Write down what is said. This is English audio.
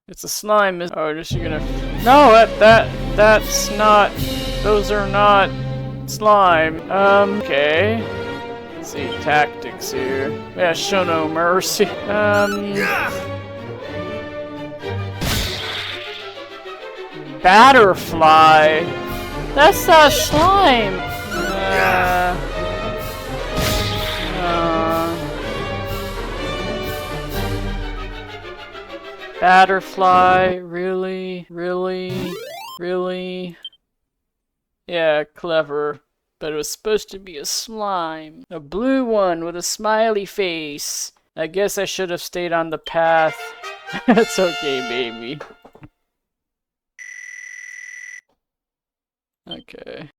It's a slime. Oh, just you're gonna. No, that's not. Those are not slime. Okay. Let's see tactics here. Yeah, show no mercy. Batterfly. That's not slime. Batterfly, really? Really? Really? Yeah, clever. But it was supposed to be a slime. A blue one with a smiley face. I guess I should have stayed on the path. It's okay, baby. Okay.